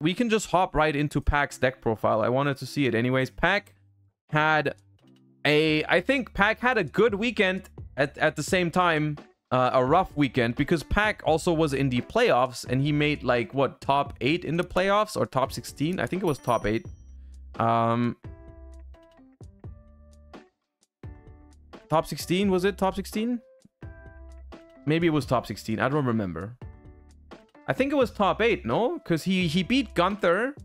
we can just hop right into Pac's deck profile. I wanted to see it anyways. Pac had I think Pac had a good weekend at the same time, a rough weekend, because Pac also was in the playoffs and he made like what, top 8 in the playoffs or top 16? I think it was top 8. Top 16, was it top 16? Maybe it was top 16. I don't remember. I think it was top 8, no? Because he beat Gunther,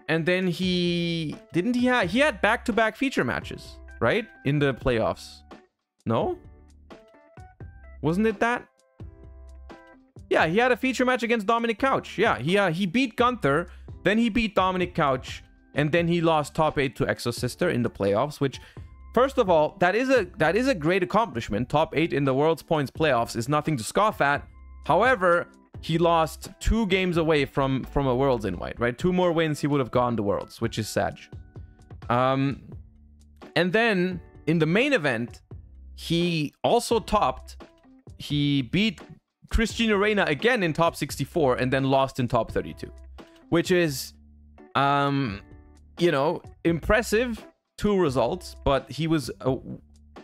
and then he had back-to-back feature matches, right? In the playoffs. No? Wasn't it that? Yeah, he had a feature match against Dominic Couch. Yeah, he beat Gunther, then he beat Dominic Couch, and then he lost top 8 to Exosister in the playoffs, which, first of all, that is a great accomplishment. Top 8 in the World's Points playoffs is nothing to scoff at. However, he lost 2 games away from a Worlds invite, right? 2 more wins, he would have gone to Worlds, which is sad. And then in the main event, he also topped. He beat Christian Arena again in top 64 and then lost in top 32, which is, you know, impressive. 2 results, but he was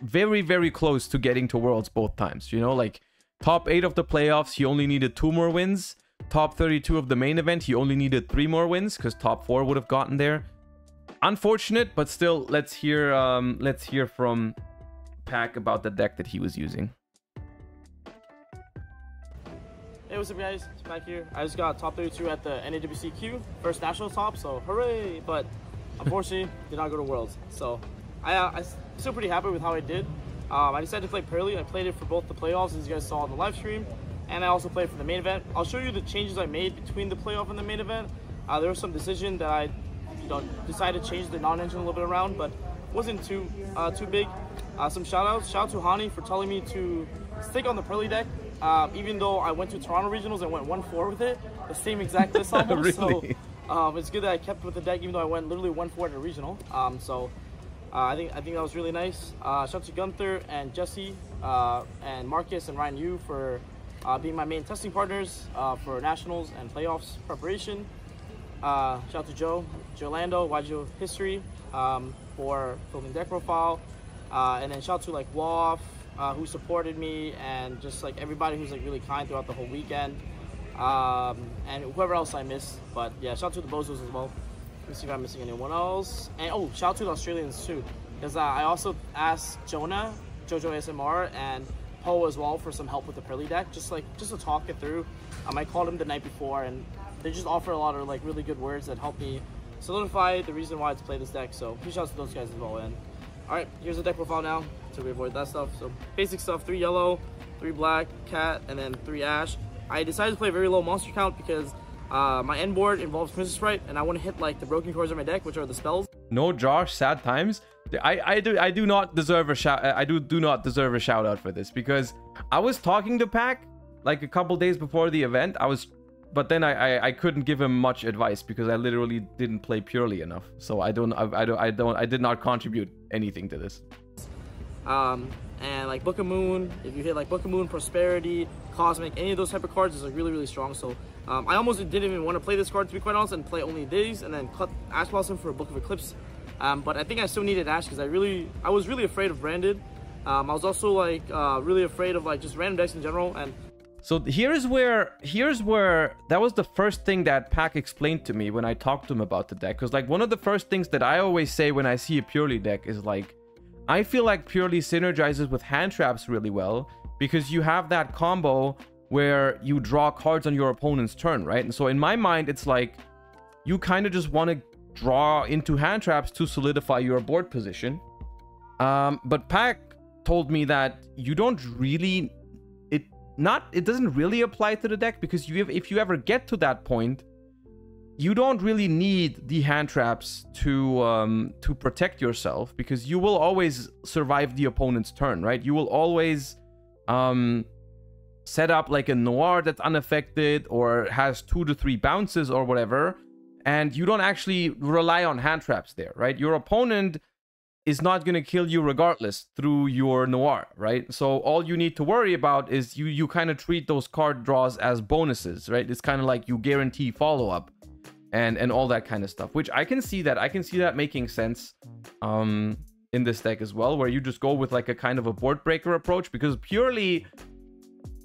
very, very close to getting to Worlds both times. You know, like top 8 of the playoffs, he only needed 2 more wins. Top 32 of the main event, he only needed 3 more wins because top 4 would have gotten there. Unfortunate, but still, let's hear from Pac about the deck that he was using. Hey, what's up guys? It's Pac here. I just got top 32 at the NAWCQ, first national top, so hooray! But unfortunately, did not go to Worlds. So I'm still pretty happy with how I did. I decided to play Pearly. I played it for both the playoffs, as you guys saw on the live stream, and I also played for the main event. I'll show you the changes I made between the playoff and the main event. There was some decision that I, decided to change the non-engine a little bit around, but wasn't too big. Some shout-outs. Shout out to Hani for telling me to stick on the Pearly deck, even though I went to Toronto Regionals and went 1-4 with it, the same exact list almost. Really? So it's good that I kept with the deck, even though I went literally 1-4 at a regional. I think that was really nice. Shout out to Gunther and Jesse and Marcus and Ryan Yu for being my main testing partners for nationals and playoffs preparation. Shout out to Joe Lando, YGO History for filming deck profile, and then shout out to like WAF who supported me, and just like everybody who's like really kind throughout the whole weekend. And whoever else I missed, but yeah, shout out to the Bozos as well. Let me see if I'm missing anyone else. And oh, shout out to the Australians too, because I also asked Jonah, Jojo ASMR, and Poe as well for some help with the Pearly deck, just to talk it through. I called him the night before, and they just offer a lot of like really good words that help me solidify the reason why to play this deck. So huge shout out to those guys as well. And all right, here's the deck profile now, so we avoid that stuff. So basic stuff: 3 yellow, 3 black, cat, and then 3 ash. I decided to play a very low monster count because my end board involves Princess Sprite, and I want to hit like the broken cores of my deck, which are the spells. No, Josh, sad times. I do not deserve a shout. I do not deserve a shout out for this, because I was talking to Pac like a couple days before the event. But then I couldn't give him much advice because I literally didn't play Purely enough. So I did not contribute anything to this. And like Book of Moon, if you hit like Book of Moon, Prosperity, Cosmic, any of those type of cards is like really, really strong. So I almost didn't even want to play this card, to be quite honest, and play only these, and then cut Ash Blossom for a Book of Eclipse. But I think I still needed Ash because I was really afraid of Branded. I was also like really afraid of like just random decks in general. And so here's where that was the first thing that Pac explained to me when I talked to him about the deck. Because like one of the first things that I always say when I see a Purely deck is like, I feel like Purely synergizes with hand traps really well, because you have that combo where you draw cards on your opponent's turn, right? And so in my mind, it's like you kind of just want to draw into hand traps to solidify your board position. But Pac told me that you don't really, it doesn't really apply to the deck, because if you ever get to that point, you don't really need the hand traps to protect yourself, because you will always survive the opponent's turn, right? You will always set up like a Noir that's unaffected or has 2 to 3 bounces or whatever, and you don't actually rely on hand traps there, right? Your opponent is not going to kill you regardless through your Noir, right? So all you need to worry about is you kind of treat those card draws as bonuses, right? It's kind of like you guarantee follow-up. and all that kind of stuff, which I can see that making sense in this deck as well, where you just go with like a kind of a board breaker approach, because purely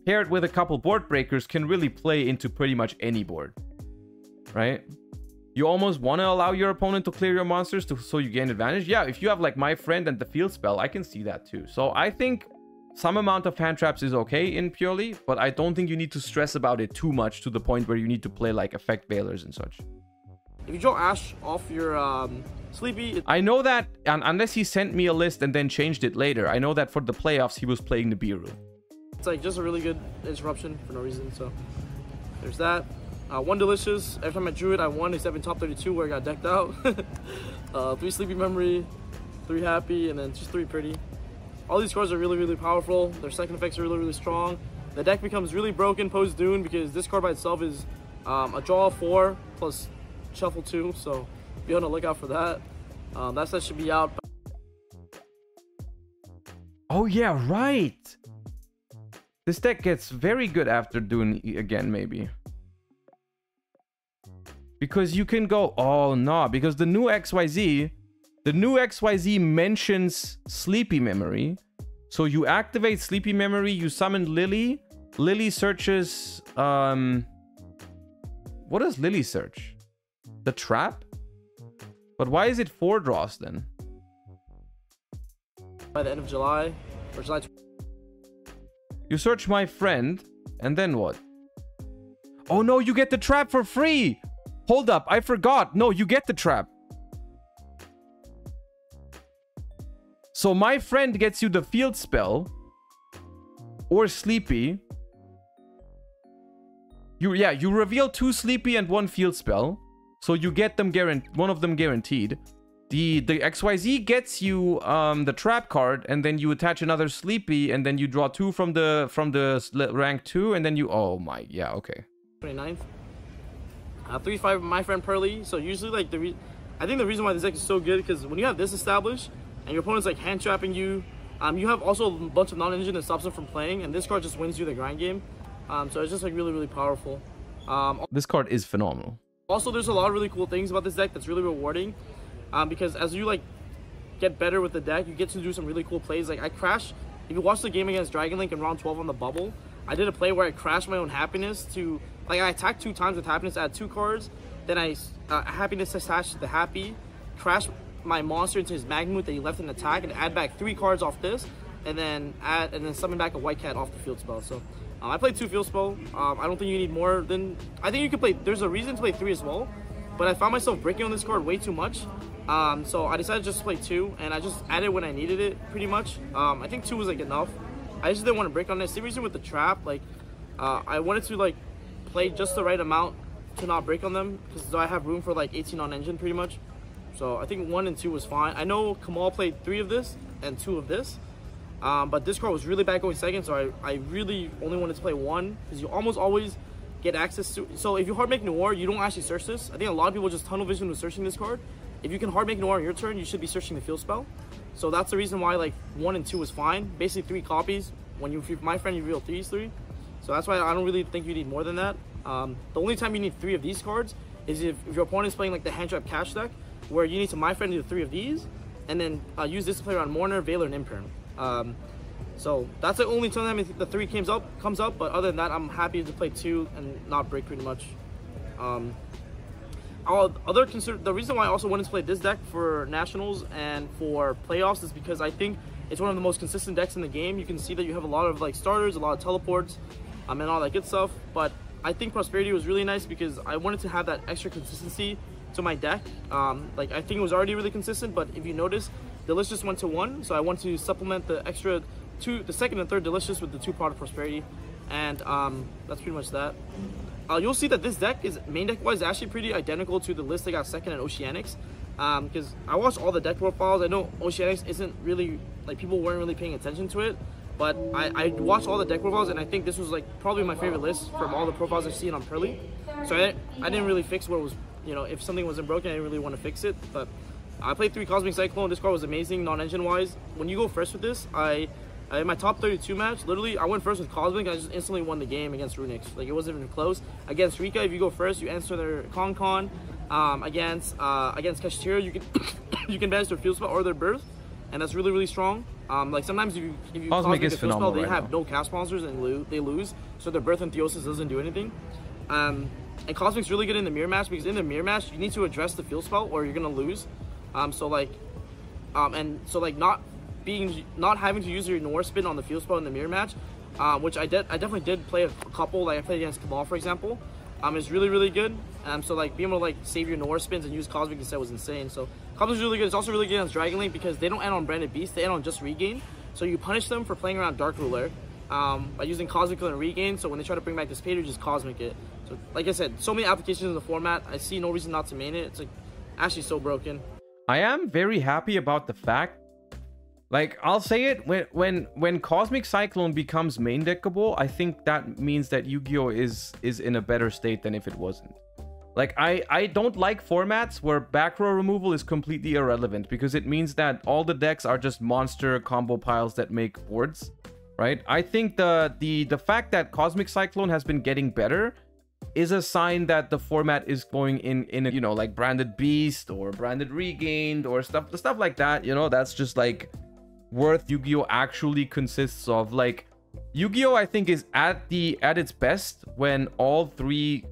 paired with a couple board breakers can really play into pretty much any board, right? You almost want to allow your opponent to clear your monsters so you gain advantage. Yeah, if you have like My Friend and the field spell, I can see that too. So I think some amount of hand traps is okay in purely, but I don't think you need to stress about it too much to the point where you need to play like effect veilers and such. If you draw Ash off your Sleepy... I know that, unless he sent me a list and then changed it later, I know that for the playoffs he was playing Nibiru. It's like just a really good interruption for no reason, so there's that. One Delicious, every time I drew it, I won except in top 32 where I got decked out. 3 Sleepy Memory, 3 Happy, and then just 3 Pretty. All these cards are really, really powerful. Their second effects are really, really strong. The deck becomes really broken post Dune because this card by itself is a draw of 4 plus shuffle 2, so be on the lookout for that. That set should be out. Oh yeah, right! This deck gets very good after Dune again, maybe. Because you can go, oh no, because the new XYZ mentions Sleepy Memory. So you activate Sleepy Memory, you summon Lily. Lily searches, what does Lily search? The trap? But why is it 4 draws then? By the end of July, or July. You search My Friend, and then what? Oh no, you get the trap for free! Hold up, I forgot. No, you get the trap. So My Friend gets you the field spell. Or Sleepy. You reveal 2 Sleepy and 1 field spell. So you get them one of them guaranteed. The XYZ gets you the trap card, and then you attach another Sleepy, and then you draw 2 from the rank 2, and then you, oh my, yeah, okay. 29th. 3-5 My Friend Pearly. So usually like I think the reason why this deck is so good because when you have this established and your opponent's like hand trapping you, you have also a bunch of non-engine that stops them from playing, and this card just wins you the grind game. So it's just like really, really powerful. This card is phenomenal. Also, there's a lot of really cool things about this deck that's really rewarding, because as you like get better with the deck, you get to do some really cool plays. Like I crashed. If you watch the game against Dragon Link in round 12 on the bubble, I did a play where I crashed my own happiness to. Like, I attacked 2 times with happiness, add 2 cards, then I happiness attached to the happy, crash my monster into his Magmoot that he left in attack, and add back 3 cards off this, and then summon back a White Cat off the field spell. So I played 2 field spell. I don't think you need more than. I think you could play. There's a reason to play 3 as well, but I found myself breaking on this card way too much. So I decided just to play 2, and I just added when I needed it, pretty much. I think 2 was like enough. I just didn't want to break on this. The reason with the trap, like, I wanted to like play just the right amount to not break on them, because I have room for like 18 on engine pretty much. So I think 1 and 2 was fine. I know Kamal played 3 of this and 2 of this, but this card was really bad going second, so I really only wanted to play 1, because you almost always get access to. So if you hard make Noir, you don't actually search this. I think a lot of people just tunnel vision with searching this card. If you can hard make Noir on your turn, you should be searching the field spell. So that's the reason why like 1 and 2 was fine. Basically 3 copies. When you My Friend, you reveal 3 is 3. So that's why I don't really think you need more than that. The only time you need 3 of these cards is if your opponent is playing like the hand trap cash deck, where you need to My Friend do 3 of these, and then use this to play around Mourner, Veiler, and Imperm. So that's the only time the 3 comes up. But other than that, I'm happy to play 2 and not break pretty much. The reason why I also wanted to play this deck for nationals and for playoffs is because I think it's one of the most consistent decks in the game. You can see that you have a lot of like starters, a lot of teleports, and all that good stuff. But I think Prosperity was really nice because I wanted to have that extra consistency to my deck. Like I think it was already really consistent, but if you notice, Delicious went to 1, so I want to supplement the extra 2, the second and third Delicious with the 2 Pot of Prosperity, and that's pretty much that. You'll see that this deck is main deck wise actually pretty identical to the list I got second at Oceanics, because I watched all the deck profiles. I know Oceanics isn't really like, people weren't really paying attention to it, but I watched all the deck profiles, and I think this was like probably my favorite list from all the profiles I've seen on Pearly. So I didn't really fix what was, you know, if something wasn't broken, I didn't really want to fix it. But I played 3 Cosmic Cyclone. This card was amazing, non-engine wise. When you go first with this, in my top 32 match, literally, I went first with Cosmic. I just instantly won the game against Runix. Like, it wasn't even close. Against Rika, if you go first, you answer their Con, against Kashtira, you can you can banish their field spell or their birth, and that's really strong. Like sometimes if you Cosmic is a field spell, phenomenal they right have now. no cast monsters and they lose, so their birth and Theosis doesn't do anything. And Cosmic's really good in the mirror match because in the mirror match you need to address the field spell or you're gonna lose. So not having to use your Noir spin on the field spell in the mirror match, which I definitely did play a couple. Like I played against Cabal, for example. Is really good. So like being able to like save your Noir spins and use Cosmic instead was insane. So Cosmic's really good. It's also really good against Dragon Link because they don't end on Branded Beast, they end on just Regain. So you punish them for playing around Dark Ruler by using Cosmic and Regain. So when they try to bring back this Pater, just Cosmic it. So like I said, so many applications in the format. I see no reason not to main it. It's like actually so broken. I am very happy about the fact, like I'll say it, when Cosmic Cyclone becomes main deckable, I think that means that Yu-Gi-Oh is in a better state than if it wasn't. Like I don't like formats where back row removal is completely irrelevant because it means that all the decks are just monster combo piles that make boards, right? I think the fact that Cosmic Cyclone has been getting better is a sign that the format is going in a, you know, like Branded Beast or Branded Regained or stuff like that, you know. That's just like worth Yu-Gi-Oh actually consists of. Like Yu-Gi-Oh I think is at its best when all three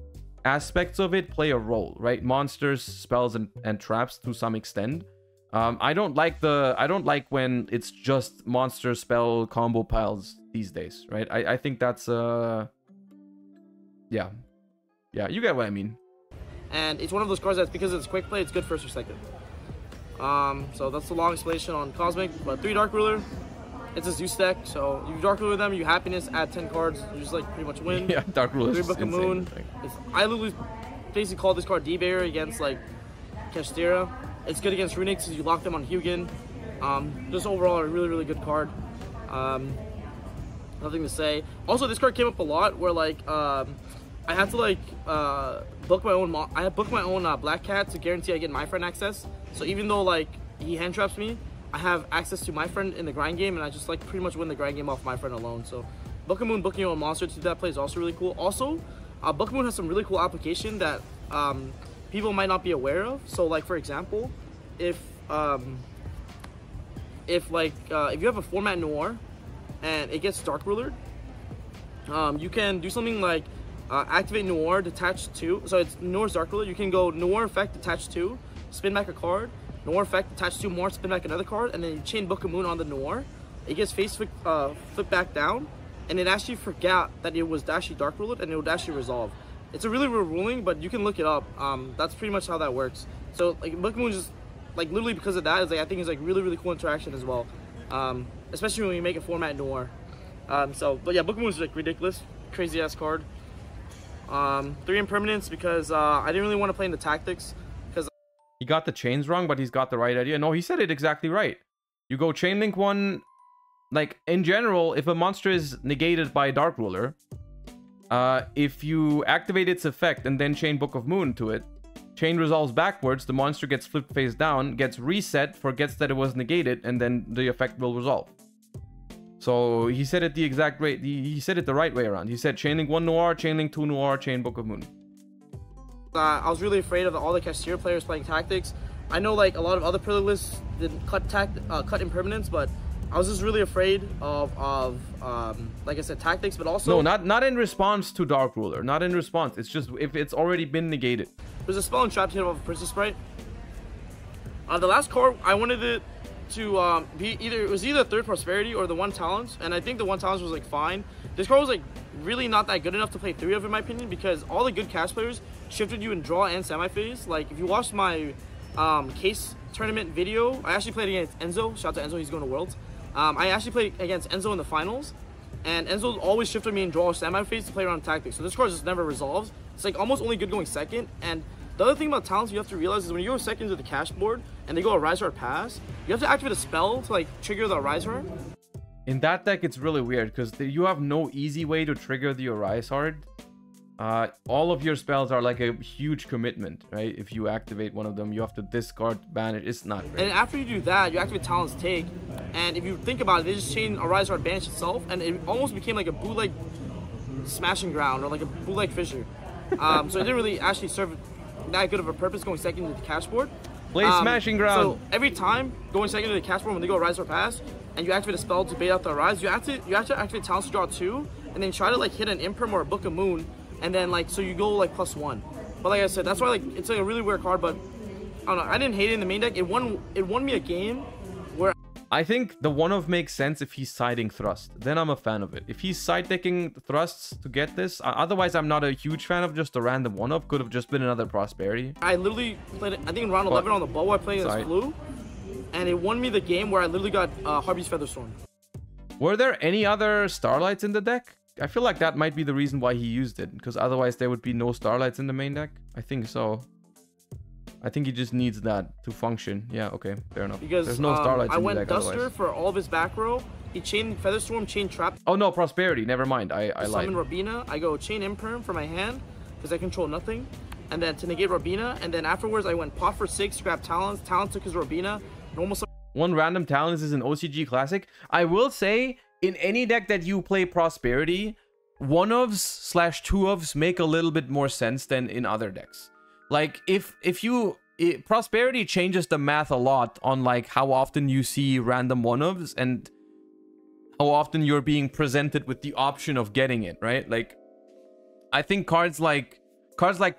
aspects of it play a role, right? Monsters, spells, and traps to some extent. I don't like when it's just monster spell combo piles these days, right? I think that's yeah, you get what I mean. And it's one of those cards that's, because it's quick play, it's good first or second. So that's the long explanation on Cosmic. But 3 Dark Ruler, it's a Zeus deck, so you Dark Ruler them, you happiness, add 10 cards, you just like pretty much win. Yeah, Dark Ruler 3 is Book of Moon. I literally basically call this card D-Barrier against like Kashtira. It's good against Runix because you lock them on Hugin. Just overall a really good card. Nothing to say. Also, this card came up a lot where like I have to like book my own. I have booked my own Black Cat to guarantee I get my friend access. So even though like he hand traps me, I have access to my friend in the grind game, and I just like pretty much win the grind game off my friend alone. So Book of Moon booking your own monster to do that play is also really cool. Also, Book of Moon has some really cool application that people might not be aware of. So like for example, if you have a format Noir and it gets Dark Ruler, you can do something like activate Noir, detach 2. So it's Noir's Dark Ruler. You can go Noir effect, detach 2, spin back a card, Noir effect, detach 2 more, spin back another card, and then you chain Book of Moon on the Noir. It gets face flip back down, and it actually forgot that it was actually Dark Ruler, and it would actually resolve. It's a really weird ruling, but you can look it up. That's pretty much how that works. So like Book of Moon just like literally because of that is like I think it's like really cool interaction as well. Especially when you make a format Noir. But yeah, Book of Moon is like ridiculous, crazy ass card. 3 Impermanence because I didn't really want to play in the tactics because he got the chains wrong, but he's got the right idea. No, he said it exactly right. You go chain link 1. Like in general, if a monster is negated by Dark Ruler, if you activate its effect and then chain Book of Moon to it, chain resolves backwards, the monster gets flipped face down, gets reset, forgets that it was negated, and then the effect will resolve. So he said it the exact way. He said it the right way around. He said chain link 1 Noir, chain link 2 Noir, chain Book of Moon. I was really afraid of all the Kashtira players playing tactics. I know like a lot of other Pillar lists didn't cut Impermanence, but I was just really afraid of like I said, tactics, but also no, not in response to Dark Ruler, not in response. It's just if it's already been negated. There's a spell and trap to hit off a Princess Sprite. The last card I wanted it to be either 3rd Prosperity or the 1 Talents, and I think the 1 Talents was like fine. This card was like really not that good enough to play 3 of in my opinion because all the good cast players shifted you in draw and semi-phase. Like if you watched my case tournament video, I actually played against Enzo. Shout out to Enzo, he's going to Worlds. I actually played against Enzo in the finals, and Enzo always shifted me in draw or semi-phase to play around tactics. So this card just never resolves. It's like almost only good going second. And the other thing about talents you have to realize is when you go second to the cash board and they go a Rise Heart pass, you have to activate a spell to like trigger the Rise Heart. In that deck, it's really weird because you have no easy way to trigger the Arise Heart. All of your spells are like a huge commitment, right? If you activate one of them, you have to discard, banish. It's not great. And after you do that, you activate Talon's Take. And if you think about it, they just chain Arise Heart Banish itself, and it almost became like a bootleg Smashing Ground or like a bootleg Fissure. So it didn't really actually serve that good of a purpose going second to the cash board. Play Smashing Ground. So every time going second to the cash board when they go Rise or Pass, and you activate a spell to bait out the Rise, you have to activate Talents to draw 2, and then try to like hit an Imperm or a Book of Moon, and then like so you go like +1. But like I said, that's why like it's like a really weird card. But I don't know. I didn't hate it in the main deck. It won me a game where I think the one of makes sense if he's siding Thrust. Then I'm a fan of it. If he's side decking Thrusts to get this, otherwise I'm not a huge fan of just a random one of. Could have just been another Prosperity. I literally played it. I think in round 11 on the bow I played as Flu, and it won me the game where I literally got Harpy's Featherstorm. Were there any other Starlights in the deck? I feel like that might be the reason why he used it, because otherwise there would be no Starlights in the main deck. I think so. I think he just needs that to function. Yeah, okay, fair enough. Because there's no Starlights in the deck. I went Duster otherwise. for all of his back row. He chained Featherstorm, chained Trap. Oh no, Prosperity. Never mind. I lied. Summon Robina. I go chain Imperm for my hand because I control nothing, and then to negate Robina. And then afterwards I went pot for 6, grab Talents. Talents took his Robina. Normal. One random Talents is an OCG classic. I will say in any deck that you play Prosperity, 1-ofs / 2-ofs make a little bit more sense than in other decks. Like if you Prosperity changes the math a lot on like how often you see random 1-ofs and how often you're being presented with the option of getting it, right? Like I think cards like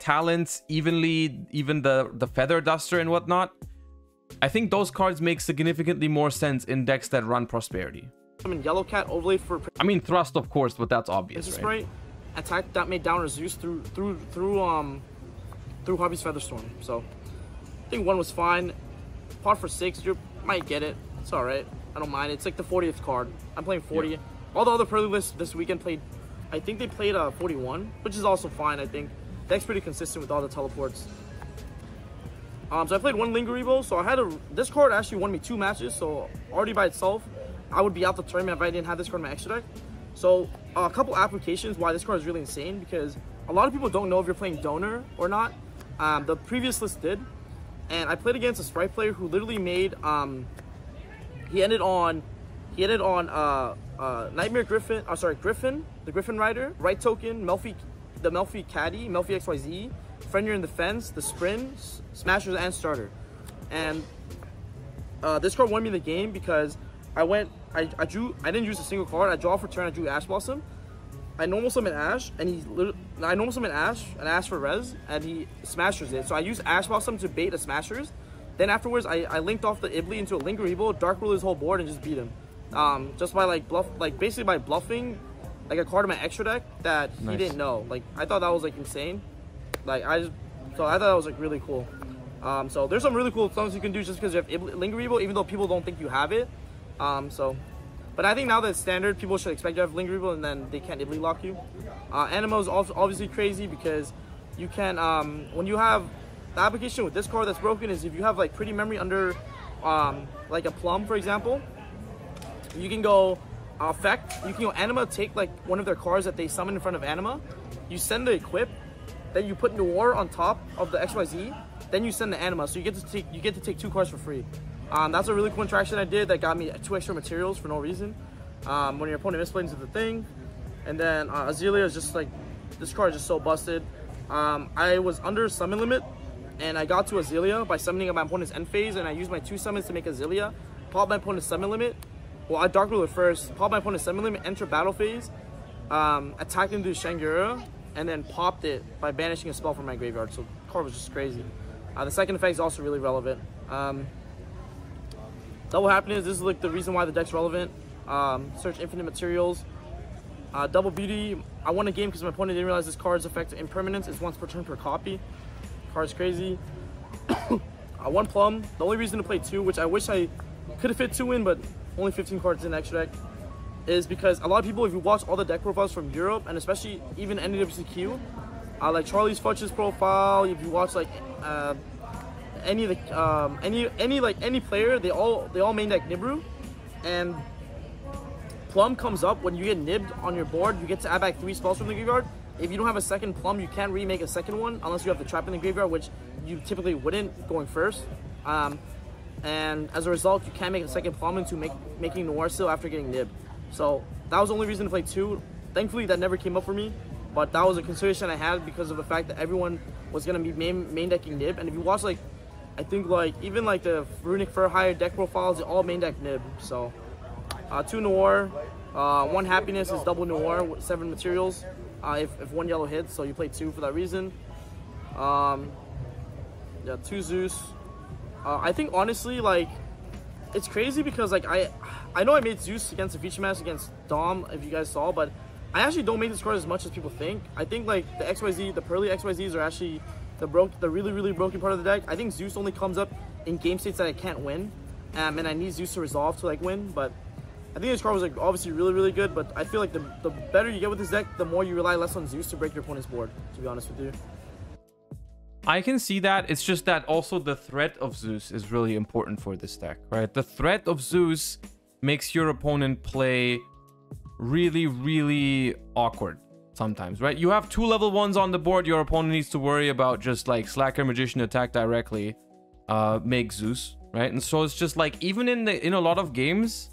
Talents, even the Feather Duster and whatnot, I think those cards make significantly more sense in decks that run Prosperity. I'm in Yellow Cat overlay for. I mean Thrust, of course, but that's obvious, right? Right? Attack that made down Zeus through Harpy's Featherstorm. So I think 1 was fine. Pot for 6, you might get it. It's all right. I don't mind. It's like the 40th card. I'm playing 40. Yeah. All the other Pearly lists this weekend played. I think they played 41, which is also fine. I think deck's pretty consistent with all the teleports. So I played 1 Linger Evo. So I had this card actually won me 2 matches. So already by itself, I would be out the tournament if I didn't have this card in my extra deck. So a couple applications why this card is really insane, because a lot of people don't know if you're playing Donor or not. The previous list did, and I played against a Sprite player who literally made he ended on Nightmare Griffin, Griffin, the Griffin Rider, Right Token, Melfi, the Melfi Caddy, Melfi XYZ, Fenrir in the Fence, the Sprint, Smashers, and Starter. And this card won me the game because I didn't use a single card. I draw for turn, I drew Ash Blossom. I normal summon Ash, and I normal summon Ash, and Ash for res, and he Smashers it. So I used Ash Blossom to bait the Smashers. Then afterwards, I linked off the Ibli into a Linger Evo, Dark Rule his whole board, and just beat him. Just by basically by bluffing like a card in my extra deck that he didn't know. Like I thought that was like insane. Like I thought that was like really cool. So there's some really cool things you can do just because you have Linger Evo, even though people don't think you have it. But I think now that it's standard, people should expect to have Linger Evo, and then they can't Ibli lock you. Anima is also obviously crazy because you can, when you have the application with this card that's broken is if you have like Pretty Memory under like a Plum, for example, you can go effect, you can go Anima, take like one of their cards that they summon in front of Anima, you send the equip, then you put Noir on top of the XYZ, then you send the Anima, so you get to take 2 cards for free. That's a really cool interaction I did that got me 2 extra materials for no reason. When your opponent misplays into the thing. And then Azalea is just like, this card is just so busted. I was under summon limit, and I got to Azalea by summoning my opponent's end phase, and I used my 2 summons to make Azalea, pop my opponent's summon limit. Well, I Dark Ruler first, pop my opponent's summon limit, enter battle phase, attacked into Shangura, and then popped it by banishing a spell from my graveyard. So the card was just crazy. The second effect is also really relevant. Double Happiness, this is like the reason why the deck's relevant. Search infinite materials. Double Beauty, I won a game because my opponent didn't realize this card's effect impermanence is once per turn per copy. Card's crazy. I won Plum. The only reason to play 2, which I wish I could have fit 2 in, but only 15 cards in the extra deck, is because a lot of people, if you watch all the deck profiles from Europe, and especially even NWCQ, like Charlie's Futch's profile, if you watch like any of the any player, they all main deck Nibru, and Plum comes up when you get nibbed on your board. You get to add back 3 spells from the graveyard. If you don't have a second Plum, you can't remake a second one unless you have the trap in the graveyard, which you typically wouldn't going first. And as a result, you can't make a second Plum into making Noir still after getting nibbed. So that was the only reason to play 2. Thankfully, that never came up for me, but that was a consideration I had because of the fact that everyone was gonna be main decking Nib. And if you watch like, I think like even like the Runic Furhire deck profiles, they all main deck Nib. So 2 Noir, 1 Happiness is double Noir with 7 materials. If 1 yellow hits, so you play 2 for that reason. Yeah, 2 Zeus. I think honestly, like, it's crazy because like I know I made Zeus against the feature match against Dom, if you guys saw, but I actually don't make this card as much as people think. I think like the XYZ, the Pearly XYZs are actually the really broken part of the deck. I think Zeus only comes up in game states that I can't win, and I need Zeus to resolve to like win. But I think this card was like obviously really good. But I feel like the better you get with this deck, the more you rely less on Zeus to break your opponent's board. To be honest with you. I can see that. It's just that also the threat of Zeus is really important for this deck, right? The threat of Zeus makes your opponent play really awkward sometimes, right? You have 2 level 1s on the board. Your opponent needs to worry about just like Slacker Magician attack directly, make Zeus, right? And so it's just like even in a lot of games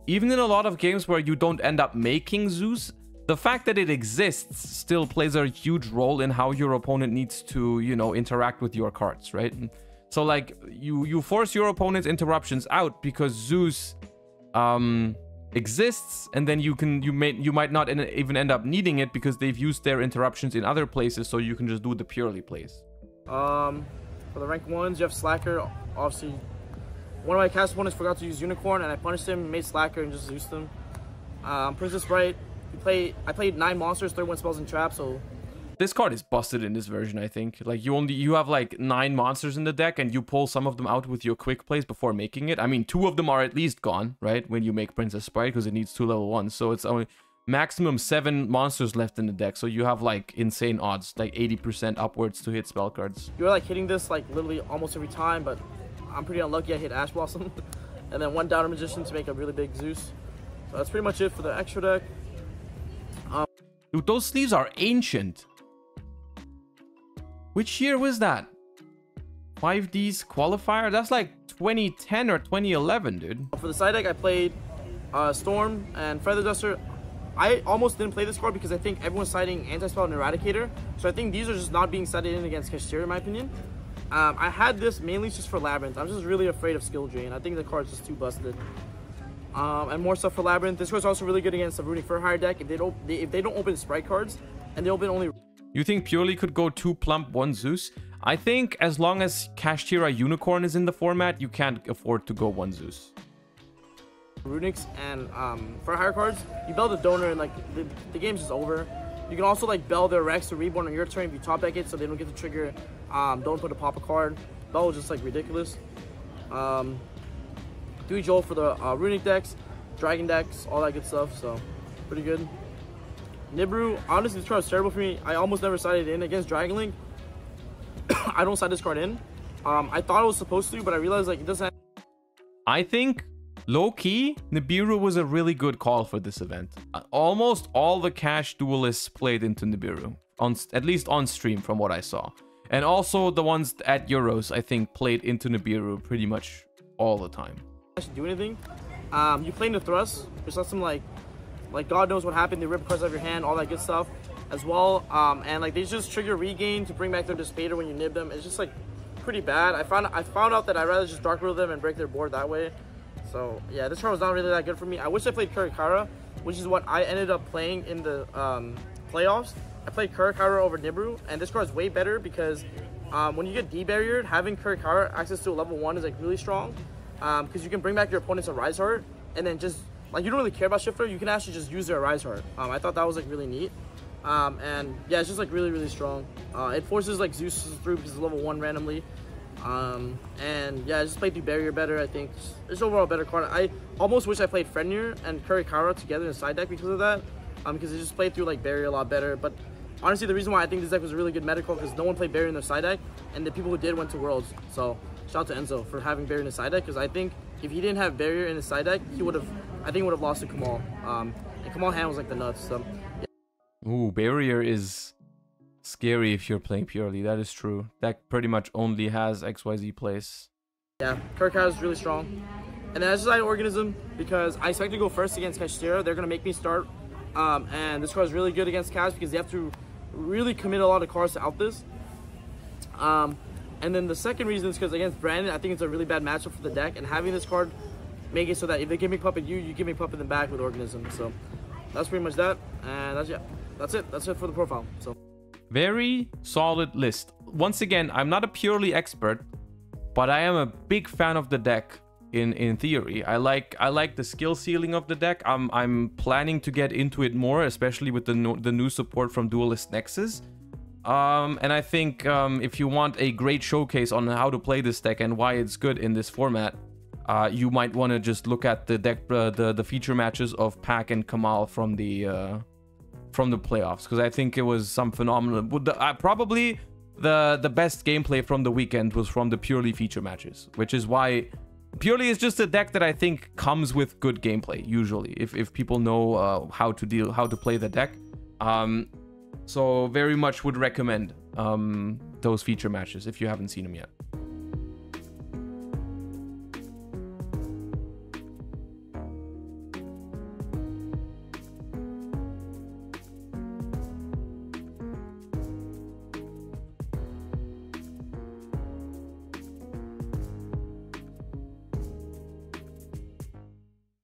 where you don't end up making Zeus, the fact that it exists still plays a huge role in how your opponent needs to, you know, interact with your cards, right? So like you force your opponent's interruptions out because Zeus exists, and then you might not even end up needing it because they've used their interruptions in other places, so you can just do the purely plays. For the rank 1s, you have Slacker. Obviously, one of my cast opponents forgot to use Unicorn, and I punished him, made Slacker, and just Zeused him. Princess Bright. I played 9 monsters, 31 spells and traps, so this card is busted in this version, I think. Like you have like 9 monsters in the deck, and you pull some of them out with your quick plays before making it. I mean, 2 of them are at least gone, right? When you make Princess Sprite, because it needs 2 level 1s. So it's only maximum 7 monsters left in the deck. So you have like insane odds, like 80% upwards to hit spell cards. You're like hitting this like literally almost every time, but I'm pretty unlucky. I hit Ash Blossom, and then 1 Downer Magician to make a really big Zeus. So that's pretty much it for the extra deck. Dude, those sleeves are ancient. Which year was that? 5D's qualifier? That's like 2010 or 2011, dude. For the side deck, I played Storm and Feather Duster. I almost didn't play this card because I think everyone's siding Anti-Spell and Eradicator. So I think these are just not being sided in against Kashtira, in my opinion. I had this mainly just for Labyrinth. I'm just really afraid of Skill Drain. I think the card's just too busted. And more stuff for Labyrinth. This card's also really good against the Runic Furhire deck. If they don't open Sprite cards, and they open only... You think Purely could go 2 Plump, 1 Zeus? I think as long as Kashtira Unicorn is in the format, you can't afford to go 1 Zeus. Runics and Furhire cards, you bell the Donor and like the game's just over. You can also like bell their Rex or Reborn on your turn if you top deck it, so they don't get to trigger don't put a Papa card. Bell is just like ridiculous. Dewey Joel for the Runic decks, Dragon decks, all that good stuff, so pretty good. Nibiru, honestly, this card is terrible for me. I almost never sided in against Dragon Link. I don't side this card in. I thought I was supposed to, but I realized like it doesn't. I think low-key, Nibiru was a really good call for this event. Almost all the Cash duelists played into Nibiru, at least on stream from what I saw. And also the ones at Euros, I think, played into Nibiru pretty much all the time. Actually do anything. You play into Thrust, which lets them like God knows what happened. They rip cards out of your hand, all that good stuff as well. And like they just trigger Regain to bring back their Dispater when you nib them. It's just like pretty bad. I found out that I'd rather just Dark Riddle them and break their board that way. So yeah, this card was not really that good for me. I wish I played Kurikara, which is what I ended up playing in the playoffs. I played Kurikara over Nibiru, and this card is way better because when you get D-barriered, having Kurikara access to a level 1 is like really strong because you can bring back your opponent's Arise Heart, and then just like you don't really care about Shifter, you can actually just use their Arise Heart. I thought that was like really neat. And yeah, it's just like really strong. It forces like Zeus through because it's level 1 randomly. And yeah, I just played through Barrier better, I think. It's overall a better card. I almost wish I played Fenrir and Kurikara together in side deck because of that. Because it just played through like Barrier a lot better. But honestly, the reason why I think this deck was a really good medical because no one played Barrier in their side deck, and the people who did went to Worlds. So shout out to Enzo for having Barrier in his side deck, because I think if he didn't have Barrier in his side deck, he would have lost to Kamal. And Kamal hand was like the nuts. So yeah. Ooh, Barrier is scary if you're playing purely. That is true. That pretty much only has XYZ plays. Yeah, Kurikara is really strong. And then I just decided Organism because I expect to go first against Kashtira. They're going to make me start. And this card is really good against Cash because they have to really commit a lot of cards to out this. And then the second reason is because against Brandon, I think it's a really bad matchup for the deck, and having this card make it so that if they gimmick puppet you, you gimmick puppet them back with Organism. So that's pretty much that, and that's it. That's it for the profile. So very solid list. Once again, I'm not a purely expert, but I am a big fan of the deck. In theory, I like the skill ceiling of the deck. I'm planning to get into it more, especially with the new support from Duelist Nexus. And I think if you want a great showcase on how to play this deck and why it's good in this format, you might want to just look at the deck, the feature matches of Pac and Kamal from the playoffs, because I think it was some phenomenal. Probably the best gameplay from the weekend was from the purely feature matches, which is why. Purely is just a deck that I think comes with good gameplay, usually, if people know how to play the deck. So very much would recommend those feature matches if you haven't seen them yet.